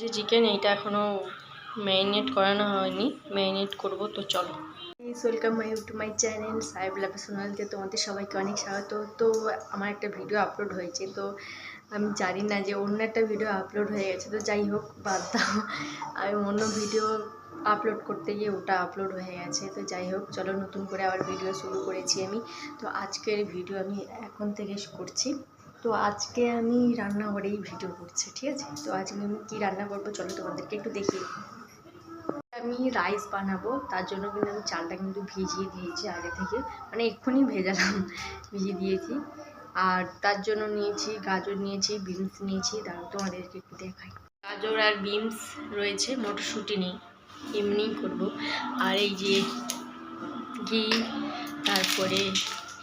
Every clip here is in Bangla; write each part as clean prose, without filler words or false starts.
যে চিকেন এইটা এখনও ম্যারিনেট করানো হয়নি, ম্যারিনেট করব। তো চলো। ওয়েলকাম টু মাই চ্যানেল সাহেব লাভ সোনালতে তোমাদের সবাইকে অনেক স্বাগত। তো আমার একটা ভিডিও আপলোড হয়েছে, তো আমি জানি না যে অন্য একটা ভিডিও আপলোড হয়ে গেছে। তো যাই হোক, বাদ দাও, আমি অন্য ভিডিও আপলোড করতে গিয়ে ওটা আপলোড হয়ে গেছে। তো যাই হোক, চলো নতুন করে আবার ভিডিও শুরু করেছি আমি। তো আজকের ভিডিও আমি এখন থেকে করছি। তো আজকে আমি রান্নাঘরেই ভিডিও করছি, ঠিক আছে? তো আজকে আমি কী রান্না করবো চলো তোমাদেরকে একটু দেখিয়ে। আমি রাইস বানাবো, তার জন্য কিন্তু আমি চালটা কিন্তু ভিজিয়ে দিয়েছি আগে থেকে, মানে এক্ষুনি ভেজালাম, ভিজিয়ে দিয়েছি। আর তার জন্য নিয়েছি গাজর, নিয়েছি বিনস নিয়েছি। তারপর তোমাদেরকে একটু দেখাই। গাজর আর বিনস রয়েছে, মটরশুঁটি নেই, এমনিই করবো। আর এই যে ঘি, তারপরে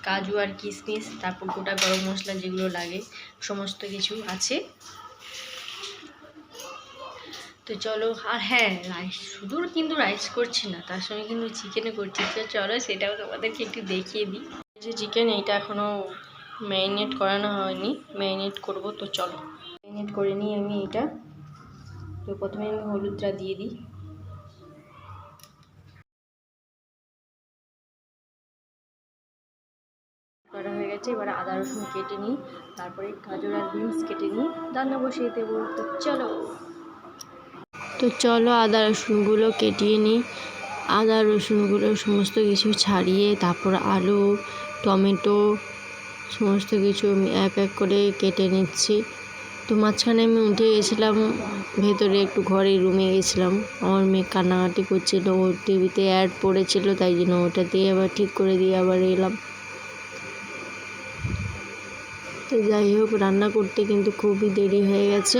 কাজু আর কিশমিশ, তারপর গোটা গরম মশলা যেগুলো লাগে সমস্ত কিছু আছে। তো চলো। আর হ্যাঁ, রাইস শুধু কিন্তু রাইস করছি না, তার সঙ্গে কিন্তু চিকেনও করছি। তো চলো সেটাও তোমাদেরকে একটু দেখিয়ে দিই। যে চিকেন এইটা এখনও ম্যারিনেট করানো হয়নি, ম্যারিনেট করব। তো চলো ম্যারিনেট করে নিই আমি এটা। তো প্রথমে আমি হলুদটা দিয়ে দিই। করা হয়ে গেছে, এবার আদা রসুন কেটে নিই, তারপরে গাজর আর বিনস কেটে নিই, রান্না বসিয়ে দেবো। তো চলো আদা রসুনগুলো কেটিয়ে নিই। আদা রসুনগুলো সমস্ত কিছু ছাড়িয়ে তারপর আলু, টমেটো সমস্ত কিছু আমি এক এক করে কেটে নিচ্ছি। তো মাঝখানে আমি উঠে গেছিলাম ভেতরে, একটু ঘরে রুমে গেছিলাম। আমার মেয়ে কান্নাকাটি করছিল, ওর টিভিতে অ্যাড পড়েছিল, তাই জন্য ওটা দিয়ে আবার ঠিক করে দিয়ে আবার এলাম। তো যাই হোক, রান্না করতে কিন্তু খুবই দেরি হয়ে গেছে।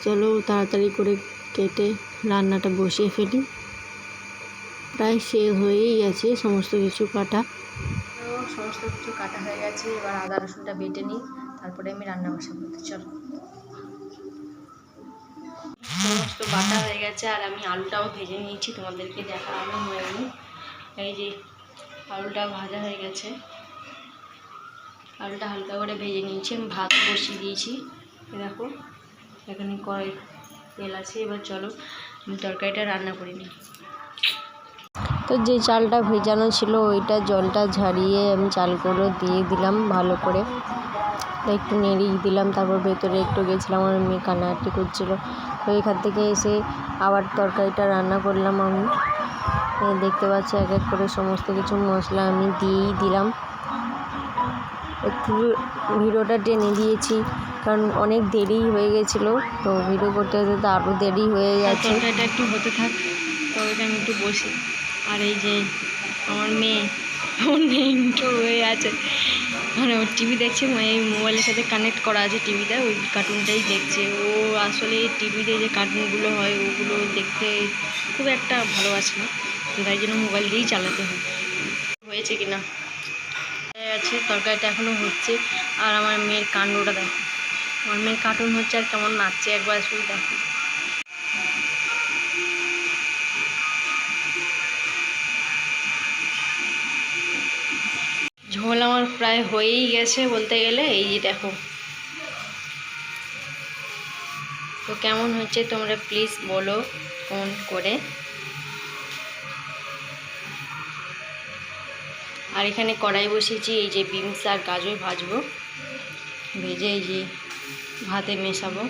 চলো তাড়াতাড়ি করে কেটে রান্নাটা বসিয়ে ফেলি। প্রায় শেষ হয়েই গেছে সমস্ত কিছু কাটা। তো সমস্ত কিছু কাটা হয়ে গেছে, এবার আদা রসুনটা বেটে নিই, তারপরে আমি রান্না বসাবো। চলো, সমস্ত বাটা হয়ে গেছে আর আমি আলুটাও ভেজে নিয়েছি, তোমাদেরকে দেখানো হয়নি। এই যে আলুটা ভাজা হয়ে গেছে, আলুটা হালকা করে ভেজে নিয়েছি। আমি ভাত বসিয়ে দিয়েছি, দেখো এখানে কড়াই তেল আছে। এবার চলো আমি তরকারিটা রান্না করে নিই। তো যে চালটা ভেজানো ছিল ওইটা জলটা ঝারিয়ে আমি চালগুলো দিয়ে দিলাম ভালো করে, একটু নেড়িয়ে দিলাম। তারপর ভেতরে একটু গেছিলাম, আমার মেয়ে কান্নাকাটি করছিলো। তো এখান থেকে এসে আবার তরকারিটা রান্না করলাম আমি। দেখতে পাচ্ছি এক এক করে সমস্ত কিছু মশলা আমি দিয়েই দিলাম। একটু ভিডিওটা টেনে দিয়েছি কারণ অনেক দেরি হয়ে গেছিলো, তো ভিডিও করতে করতে তো আরও দেরি হয়ে যাচ্ছে। তরকারিটা একটু হতে থাক, তরকারিটা আমি একটু বসি। আর এই যে আমার মেয়ে ইন্টো হয়ে আছে, মানে ওর টিভি দেখছে, এই মোবাইলের সাথে কানেক্ট করা আছে টিভিটা, ওই কার্টুনটাই দেখছে ও। আসলে টিভিতে যে কার্টুনগুলো হয় ওগুলো দেখতে খুব একটা ভালোবাসে না, তাই জন্য মোবাইল দিয়েই চালাতে হয়। হয়েছে কিনা আছে, তরকারিটা এখনও হচ্ছে। আর আমার মেয়ের কাণ্ডটা দেখো, আমার মেয়ের কার্টুন হচ্ছে আর কেমন নাচছে, একবার শুধু দেখো। ঝোল আমার প্রায় হয়েই গেছে বলতে গেলে, এই যে দেখো। তো কেমন হচ্ছে তোমরা প্লিজ বলো কমেন্ট করে। আর এখানে কড়াই বসিয়েছি, এই যে বিনস আর গাজর ভাজবো, ভেজে এই যে ভাতে মেশাবো।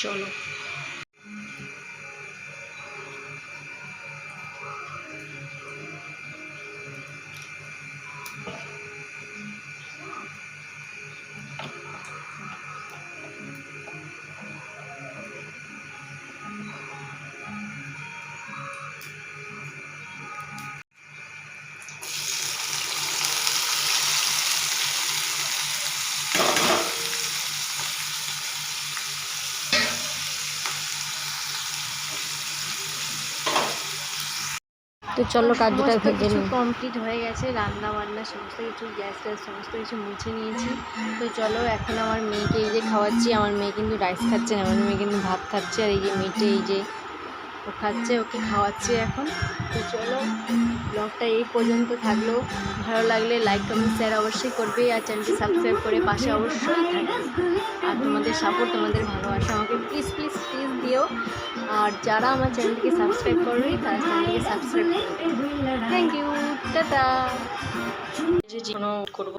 চলো। তো চলো কাজটা ভেজে নিই। কমপ্লিট হয়ে গেছে, রান্না বান্না সমস্ত কিছু, গ্যাস ট্যাস সমস্ত কিছু মুছে নিয়েছি। তো চলো এখন আমার মেয়েকে এই যে খাওয়াচ্ছি। আমার মেয়ে কিন্তু রাইস খাচ্ছে না, আমার মেয়ে কিন্তু ভাত খাচ্ছে। আর এই যে মেয়েটা এই যে ও খাচ্ছে, ওকে খাওয়াচ্ছে এখন। তো চলো ব্লগটা এই পর্যন্ত থাকলো। ভালো লাগলে লাইক কমেন্ট শেয়ার অবশ্যই করবে, আর চ্যানেলটি সাবস্ক্রাইব করে পাশে অবশ্যই থাকবে। আর তোমাদের সাপোর্ট, তোমাদের ভালোবাসা আমাকে প্লিজ প্লিজ প্লিজ দিও। আর যারা আমার চ্যানেলটিকে সাবস্ক্রাইব করবে তারা চ্যানেলটিকে সাবস্ক্রাইব করবে। Thank you, tata. করবো।